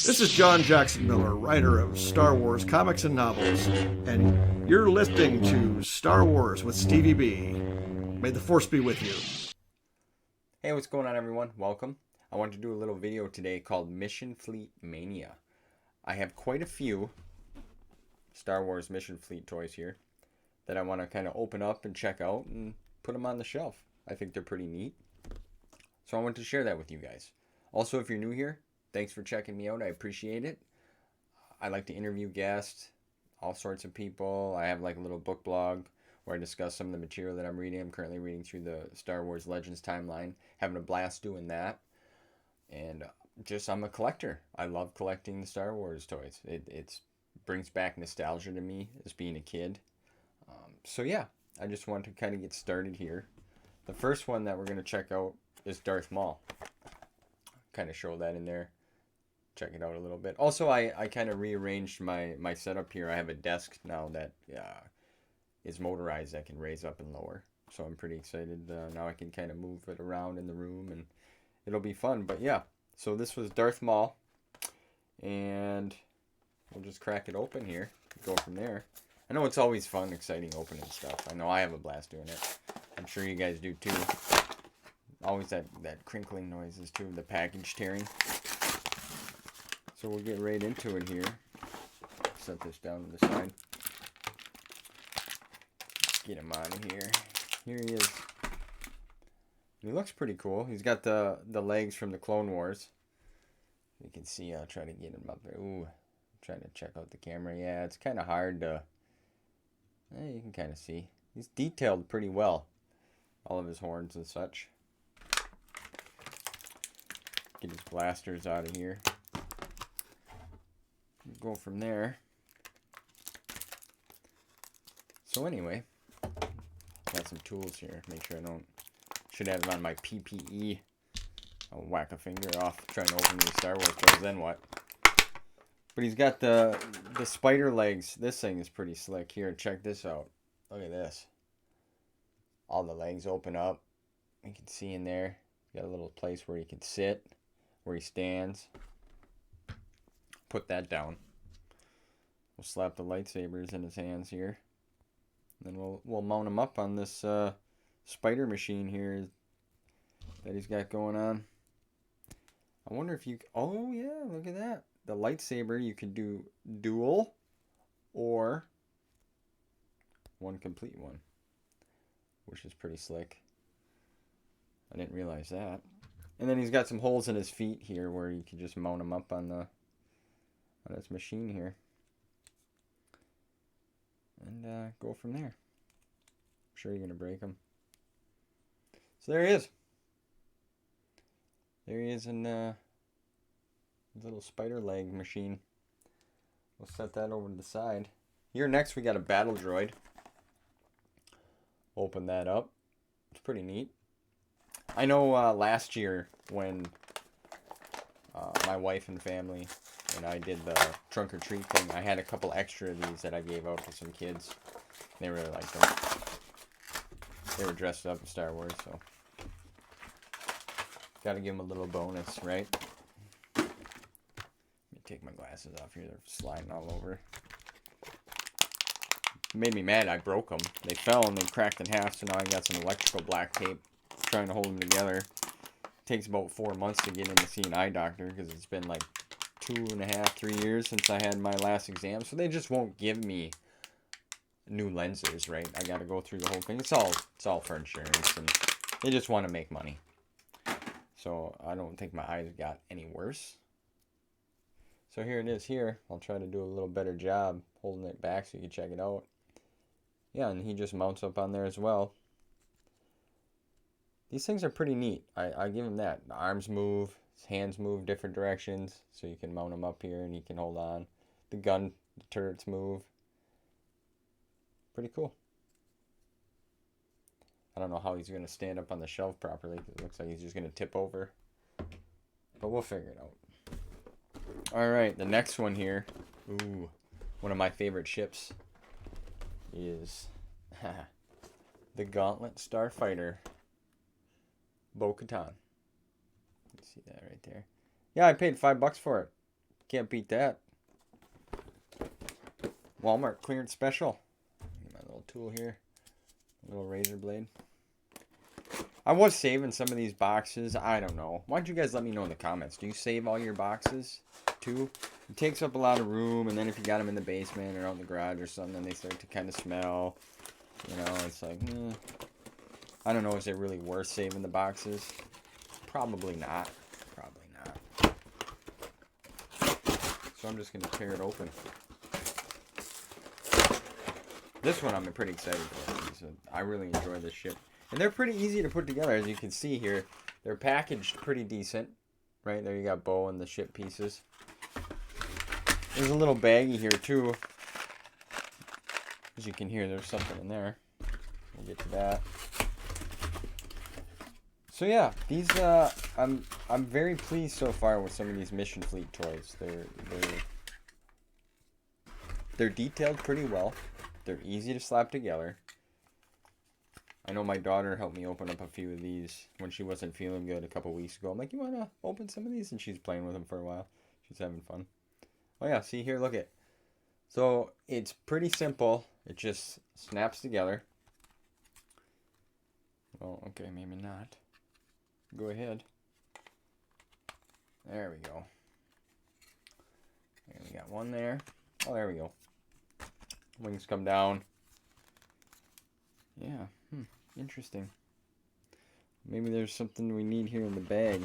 This is John Jackson Miller, writer of Star Wars comics and novels, and you're listening to Star Wars with Stevie B. May the Force be with you. Hey, what's going on, everyone? Welcome. I want to do a little video today called Mission Fleet Mania. I have quite a few Star Wars Mission Fleet toys here that I want to kind of open up and check out and put them on the shelf. I think they're pretty neat. So I want to share that with you guys. Also, if you're new here, thanks for checking me out. I appreciate it. I like to interview guests, all sorts of people. I have like a little book blog where I discuss some of the material that I'm reading. I'm currently reading through the Star Wars Legends timeline, having a blast doing that. And I'm a collector. I love collecting the Star Wars toys. It brings back nostalgia to me as being a kid. So yeah, I just want to kind of get started here. The first one that we're going to check out is Darth Maul. Kind of show that in there. Check it out a little bit. Also, I kind of rearranged my setup here. I have a desk now that is motorized that can raise up and lower. So I'm pretty excited. Now I can kind of move it around in the room and it'll be fun. But yeah, so this was Darth Maul. And we'll just crack it open here. Go from there. I know it's always fun, exciting opening stuff. I know I have a blast doing it. I'm sure you guys do too. Always that crinkling noises too, the package tearing. So we'll get right into it here. Set this down to the side. Get him out of here. Here he is. He looks pretty cool. He's got the legs from the Clone Wars. You can see, I'll try to get him up there. Ooh, I'm trying to check out the camera. Yeah, it's kind of hard to... you can kind of see. He's detailed pretty well. All of his horns and such. Get his blasters out of here. Go from there. So anyway, got some tools here. Make sure I don't... Should have it on my PPE. I'll whack a finger off trying to open these Star Wars toys, then what? But he's got the spider legs. This thing is pretty slick. Here, check this out. Look at this. All the legs open up. You can see in there. Got a little place where he can sit, where he stands. Put that down. We'll slap the lightsabers in his hands here. Then we'll mount him up on this spider machine here that he's got going on. I wonder if you... Oh, yeah, look at that. The lightsaber, you could do dual or one complete one, which is pretty slick. I didn't realize that. And then he's got some holes in his feet here where you can just mount him up on this machine here. And go from there. I'm sure you're going to break him. So there he is. There he is in his little spider leg machine. We'll set that over to the side. Here next we got a battle droid. Open that up. It's pretty neat. I know last year when my wife and family and I did the trunk or treat thing, I had a couple extra of these that I gave out to some kids. They really liked them. They were dressed up in Star Wars, so gotta give them a little bonus, right? Let me take my glasses off here. They're sliding all over. It made me mad. I broke them. They fell and they cracked in half, so now I got some electrical black tape trying to hold them together. It takes about 4 months to get in to see an eye doctor because it's been like 2.5, 3 years since I had my last exam. So they just won't give me new lenses, right? I got to go through the whole thing. It's all for insurance, and they just want to make money. So I don't think my eyes got any worse. So here it is here. I'll try to do a little better job holding it back so you can check it out. Yeah, and he just mounts up on there as well. These things are pretty neat. I give him that. The arms move, his hands move different directions, so you can mount him up here and he can hold on. The turrets move. Pretty cool. I don't know how he's going to stand up on the shelf properly, because it looks like he's just going to tip over. But we'll figure it out. Alright, the next one here. Ooh, one of my favorite ships is the Gauntlet Starfighter. Bo-katan. You see that right there. Yeah, I paid $5 for it. Can't beat that. Walmart clearance special. My little tool here. Little razor blade. I was saving some of these boxes. I don't know. Why don't you guys let me know in the comments? Do you save all your boxes too? It takes up a lot of room, and then if you got them in the basement or out in the garage or something, then they start to kind of smell. You know, it's like, I don't know. Is it really worth saving the boxes? Probably not. Probably not. So I'm just going to tear it open. This one I'm pretty excited for. So I really enjoy this ship. And they're pretty easy to put together, as you can see here. They're packaged pretty decent. Right, there you got Bo and the ship pieces. There's a little baggie here too. As you can hear, there's something in there. We'll get to that. So yeah, these I'm very pleased so far with some of these Mission Fleet toys. They're detailed pretty well. They're easy to slap together. I know my daughter helped me open up a few of these when she wasn't feeling good a couple weeks ago. I'm like, you want to open some of these? And she's playing with them for a while. She's having fun. Oh yeah, see here, look it. So it's pretty simple. It just snaps together. Well, okay, maybe not. Go ahead. There we go. There we got one there. Oh, there we go. Wings come down. Yeah, interesting. Maybe there's something we need here in the bag.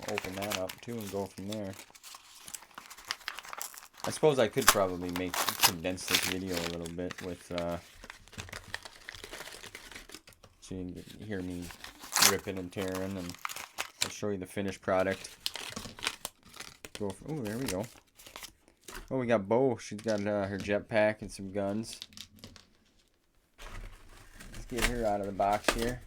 I'll open that up too and go from there. I suppose I could probably condense this video a little bit with so you can hear me ripping and tearing, and I'll show you the finished product. Oh, there we go. Oh, we got Bo. She's got her jetpack and some guns. Let's get her out of the box here.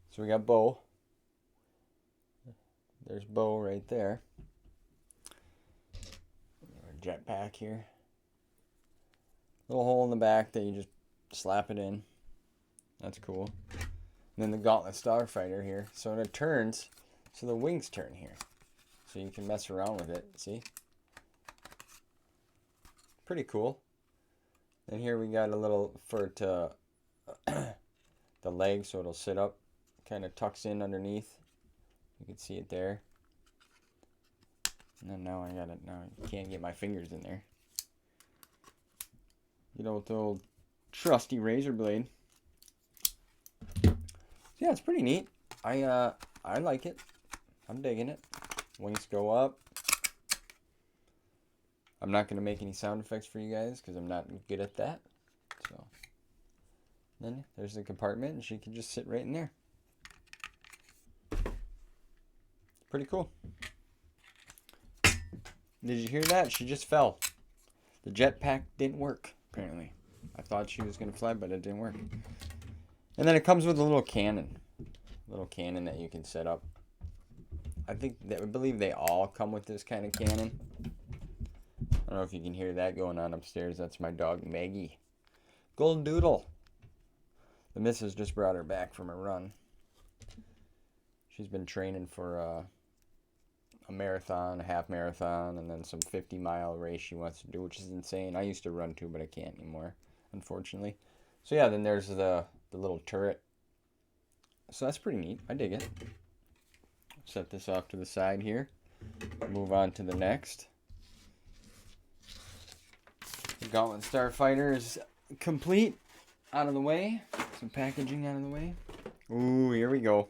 So we got Bo. There's Bo right there. Our jetpack here. Little hole in the back that you just slap it in. That's cool. And then the Gauntlet Starfighter here. So it turns, so the wings turn here. So you can mess around with it, see? Pretty cool. And here we got a little for it to the leg, so it'll sit up, kind of tucks in underneath. You can see it there. And then now I got it. Now I can't get my fingers in there. You know, with the old trusty razor blade. Yeah, it's pretty neat. I like it. I'm digging it. Wings go up. I'm not going to make any sound effects for you guys because I'm not good at that. So then there's the compartment, and she can just sit right in there. Pretty cool. Did you hear that? She just fell. The jetpack didn't work, apparently. I thought she was going to fly, but it didn't work. And then it comes with a little cannon. Little cannon that you can set up. I believe they all come with this kind of cannon. I don't know if you can hear that going on upstairs. That's my dog, Maggie. Golden Doodle. The missus just brought her back from a run. She's been training for a marathon, a half marathon, and then some 50-mile race she wants to do, which is insane. I used to run too, but I can't anymore, unfortunately. So yeah, then there's the little turret. So that's pretty neat. I dig it. Set this off to the side here. Move on to the next. The Gauntlet Starfighter is complete. Out of the way. Some packaging out of the way. Ooh, here we go.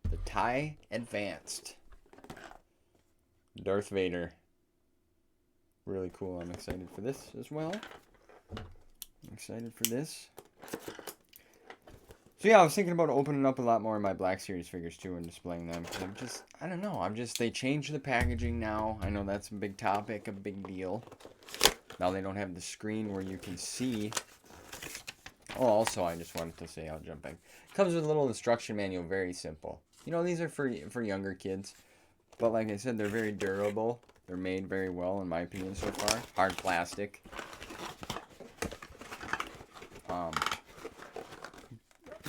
The TIE Advanced. Darth Vader. Really cool. I'm excited for this as well. I'm excited for this. So yeah, I was thinking about opening up a lot more of my Black Series figures too and displaying them. I don't know. They changed the packaging now. I know that's a big topic, a big deal. Now they don't have the screen where you can see. Oh, also I just wanted to say, I'll jump back. It comes with a little instruction manual, very simple. You know, these are for younger kids. But like I said, they're very durable. They're made very well, in my opinion, so far. Hard plastic.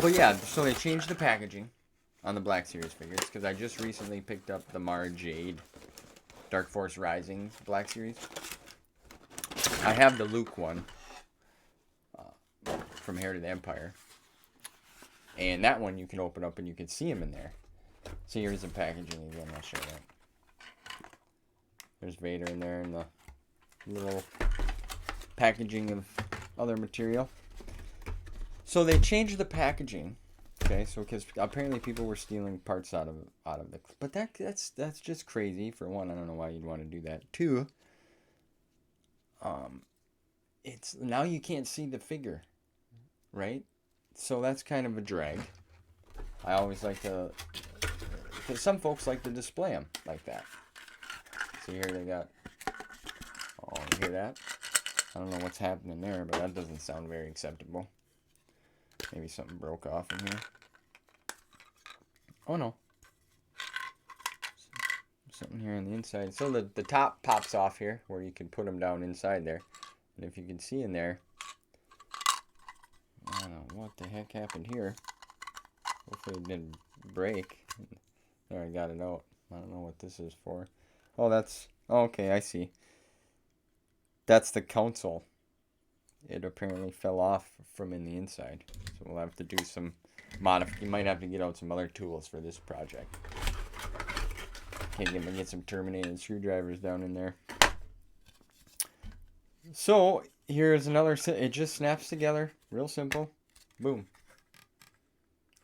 But yeah, so they changed the packaging. on the Black Series figures because I just recently picked up the Mara Jade Dark Force Rising Black Series. I have the Luke one from Heir to the Empire. And that one you can open up and you can see him in there. So here's the packaging again. I'll show that. There's Vader in there and the little packaging of other material. So they changed the packaging. Okay, so because apparently people were stealing parts out of the, but that's just crazy. For one, I don't know why you'd want to do that. Two, it's now you can't see the figure, right? So that's kind of a drag. I always like to, because some folks like to display them like that. So here they got, oh, you hear that? I don't know what's happening there, but that doesn't sound very acceptable. Maybe something broke off in here. Oh no. Something here on the inside. So the top pops off here, where you can put them down inside there. And if you can see in there, I don't know what the heck happened here. Hopefully it didn't break. There, I got it out. I don't know what this is for. Oh, that's... Oh, okay, I see. That's the console. It apparently fell off from in the inside. So we'll have to do some you might have to get out some other tools for this project. Can't get some terminated screwdrivers down in there. So here's another. It just snaps together, real simple. Boom.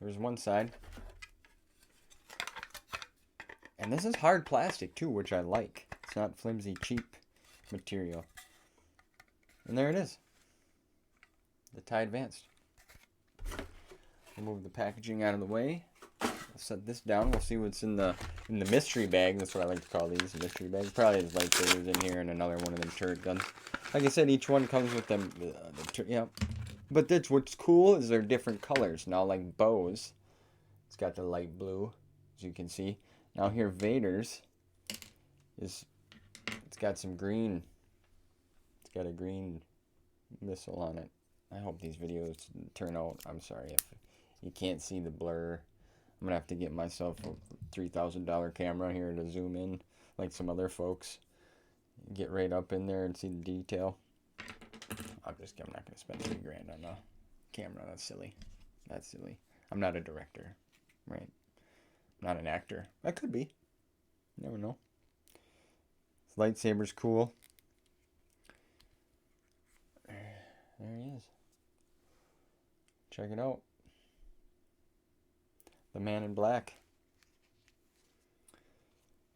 There's one side, and this is hard plastic too, which I like. It's not flimsy, cheap material. And there it is. The TIE Advanced. We'll move the packaging out of the way. I'll set this down. We'll see what's in the mystery bag. That's what I like to call these, mystery bags. Probably has lightsabers in here and another one of them turret guns. Like I said, each one comes with them. Yeah. But that's what's cool is they're different colors. Now, like Bo's, it's got the light blue, as you can see. Now here, Vader's it's got some green. It's got a green missile on it. I hope these videos turn out. I'm sorry if you can't see the blur. I'm going to have to get myself a $3,000 camera here to zoom in like some other folks. Get right up in there and see the detail. I'm not going to spend $3 grand on a camera. That's silly. That's silly. I'm not a director, right? I'm not an actor. I could be. You never know. This lightsaber's cool. There he is. Check it out. The Man in Black.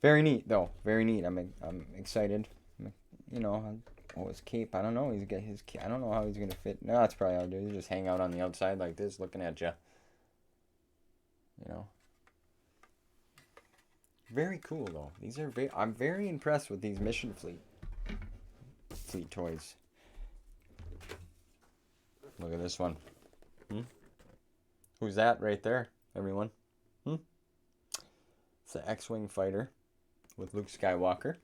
Very neat, though. Very neat. I'm excited. You know, his cape. I don't know. He's got his. I don't know how he's gonna fit. No, that's probably how to do it. Just hang out on the outside like this, looking at you. You know. Very cool, though. These are very. I'm very impressed with these Mission Fleet toys. Look at this one. Who's that right there, everyone? It's the X-Wing fighter with Luke Skywalker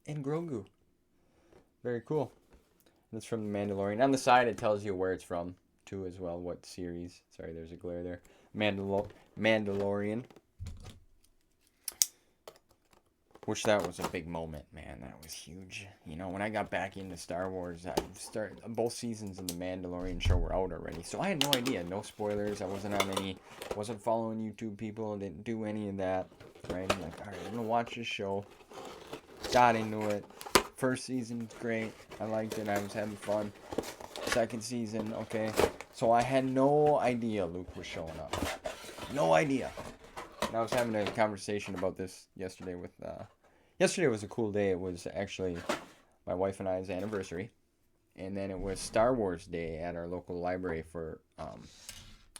and Grogu. Very cool. And it's from The Mandalorian. On the side, it tells you where it's from, too, as well. What series. Sorry, there's a glare there. Mandalorian. Which that was a big moment, man. That was huge. You know, when I got back into Star Wars, both seasons of the Mandalorian show were out already. So I had no idea. No spoilers. I wasn't on any, wasn't following YouTube people. Didn't do any of that. Right? I'm like, alright, I'm going to watch this show. Got into it. First season's great. I liked it. I was having fun. Second season, okay. So I had no idea Luke was showing up. No idea. And I was having a conversation about this yesterday with, yesterday was a cool day. It was actually my wife and I's anniversary. And then it was Star Wars Day at our local library for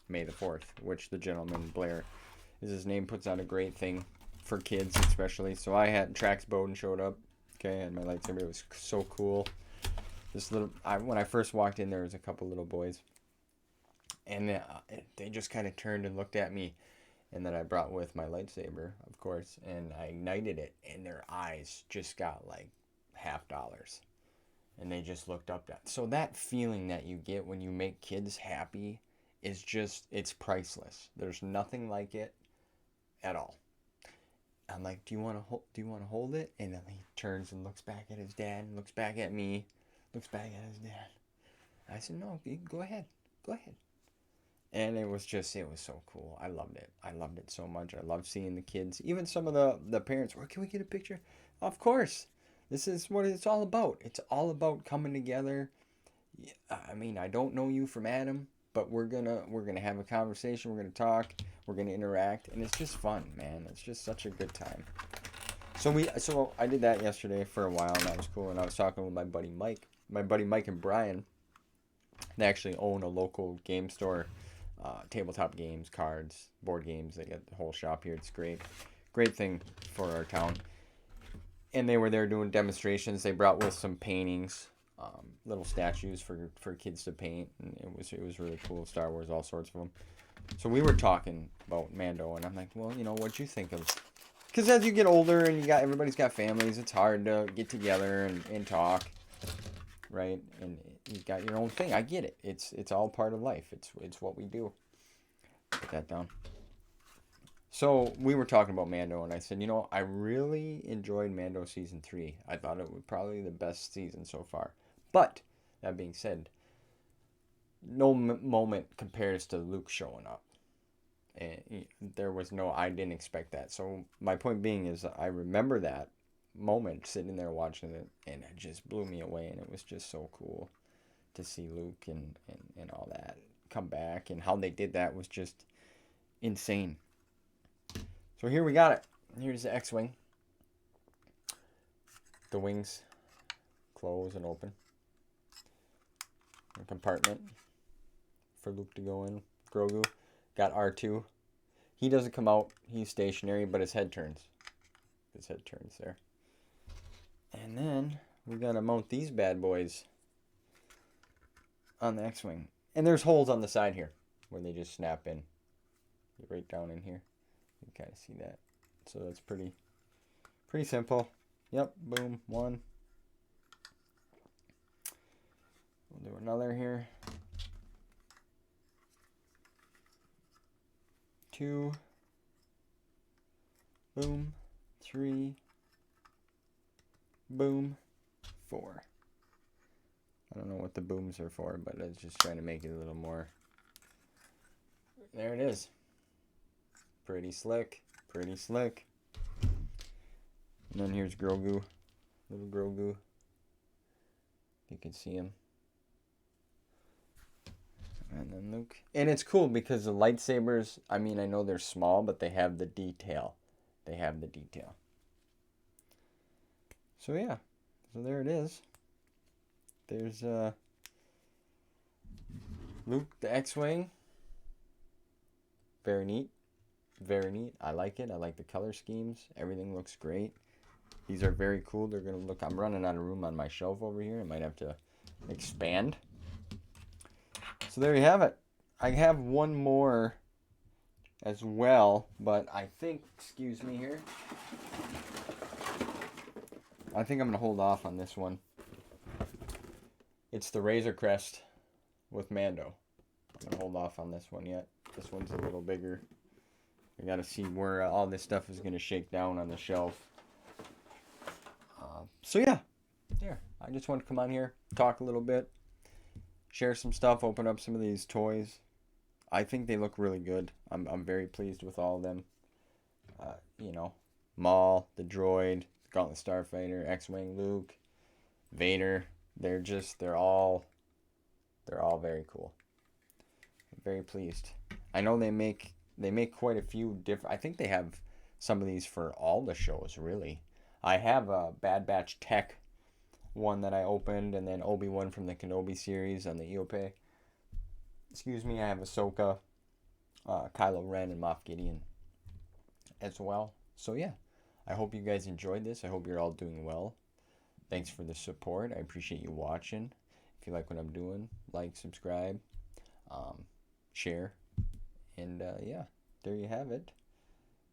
May the 4th, which the gentleman, Blair, is his name, puts on a great thing for kids especially. So I had Trax Bowden showed up, okay, and my lightsaber. It was so cool. This little, when I first walked in, there was a couple little boys. And they just kind of turned and looked at me. And then I brought with my lightsaber, of course, and I ignited it, and their eyes just got like $50. And they just looked up at. So that feeling that you get when you make kids happy is just, it's priceless. There's nothing like it at all. I'm like, do you want to hold it? And then he turns and looks back at his dad, looks back at me, looks back at his dad. I said, no, go ahead. Go ahead. And it was so cool. I loved it. I loved it so much. I loved seeing the kids. Even some of the parents were, can we get a picture? Of course. This is what it's all about. It's all about coming together. I mean, I don't know you from Adam, but we're gonna have a conversation. We're gonna talk. We're gonna interact, and it's just fun, man. It's just such a good time. So I did that yesterday for a while, and that was cool. And I was talking with my buddy Mike and Brian. They actually own a local game store, tabletop games, cards, board games. They got the whole shop here. It's great thing for our town. And they were there doing demonstrations. They brought with some paintings, little statues for kids to paint, and it was really cool. Star Wars, all sorts of them. So we were talking about Mando, and I'm like, well, what'd you think of? Because as you get older and everybody's got families, it's hard to get together and talk, right? And you got your own thing. I get it. It's all part of life. It's what we do. Put that down. So we were talking about Mando, and I said, I really enjoyed Mando Season 3. I thought it was probably the best season so far. But, that being said, no moment compares to Luke showing up. And I didn't expect that. So my point being is I remember that moment sitting there watching it, and it just blew me away, and it was just so cool to see Luke and all that come back, and how they did that was just insane. So here we got it. Here's the X-Wing. The wings close and open. A compartment for Luke to go in. Grogu. Got R2. He doesn't come out. He's stationary, but his head turns. His head turns there. And then we got to mount these bad boys on the X-Wing. And there's holes on the side here where they just snap in. Right down in here. You can kind of see that. So that's pretty simple. Yep, boom, one. We'll do another here. 2. Boom. 3. Boom. 4. I don't know what the booms are for, but I was just trying to make it a little more. There it is. Pretty slick. Pretty slick. And then here's Grogu. Little Grogu. You can see him. And then Luke. And it's cool because the lightsabers, I mean, I know they're small, but they have the detail. They have the detail. So yeah. So there it is. There's Luke, the X-Wing. Very neat. Very neat. I like it. I like the color schemes. Everything looks great. These are very cool. They're going to look... I'm running out of room on my shelf over here. I might have to expand. So there you have it. I have one more as well, but I think... Excuse me here. I think I'm going to hold off on this one. It's the Razor Crest with Mando. I'm going to hold off on this one yet. This one's a little bigger. We got to see where all this stuff is going to shake down on the shelf. So yeah, there. I just want to come on here, talk a little bit, share some stuff, open up some of these toys. I think they look really good. I'm very pleased with all of them. Maul, the droid, Gauntlet Starfighter, X-Wing, Luke, Vader. They're all very cool. I'm very pleased. I know they make quite a few different... I think they have some of these for all the shows, really. I have a Bad Batch Tech one that I opened, and then Obi-Wan from the Kenobi series on the EOP. Excuse me, I have Ahsoka, Kylo Ren, and Moff Gideon as well. So yeah, I hope you guys enjoyed this. I hope you're all doing well. Thanks for the support. I appreciate you watching. If you like what I'm doing, like, subscribe, share. And yeah, there you have it.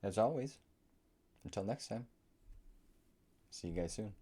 As always, until next time, see you guys soon.